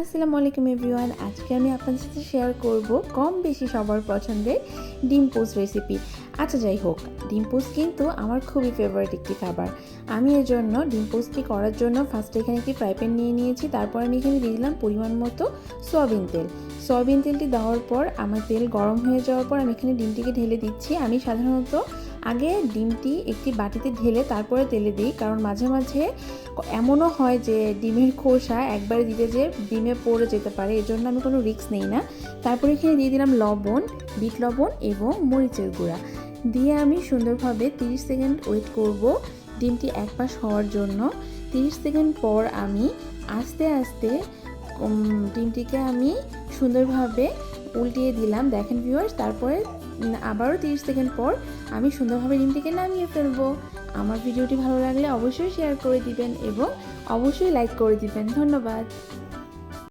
আসসালামু আলাইকুম এভরিওয়ান। আজকে আমি আপনাদের সাথে শেয়ার করব কম বেশি সবার পছন্দের ডিম পোস্ট রেসিপি। আচ্ছা যাই হোক, ডিম পোস্ট কিন্তু আমার খুবই ফেভারিট একটি খাবার। আমি এর জন্য ডিম পোস্টটি করার জন্য ফার্স্টে এখানে একটি ফ্রাই প্যান নিয়ে নিয়েছি। তারপর আমি এখানে দিয়ে দিলাম পরিমাণ মতো সয়াবিন তেল। সয়াবিন তেলটি দেওয়ার পর আমার তেল গরম হয়ে যাওয়ার পর আমি এখানে ডিমটিকে ঢেলে দিচ্ছি। আমি সাধারণত আগে ডিমটি একটি বাটিতে ঢেলে তারপরে তেলে দিই, কারণ মাঝে মাঝে এমনও হয় যে ডিমের খোসা একবারে দিতে যে ডিমে পড়ে যেতে পারে, এজন্য আমি কোনো রিস্ক নেই না। তারপরে এখানে দিয়ে দিলাম লবণ, বিট লবণ এবং মরিচের গুঁড়া দিয়ে আমি সুন্দরভাবে 30 সেকেন্ড ওয়েট করব ডিমটি এক পাশ হওয়ার জন্য। 30 সেকেন্ড পর আমি আস্তে আস্তে ডিমটিকে আমি সুন্দরভাবে উল্টিয়ে দিলাম, দেখেন ভিউয়ার্স। তারপরে আবারও 30 সেকেন্ড পর আমি সুন্দরভাবে ডিমটিকে নামিয়ে ফেলবো। আমার ভিডিওটি ভালো লাগলে অবশ্যই শেয়ার করে দিবেন এবং অবশ্যই লাইক করে দিবেন। ধন্যবাদ।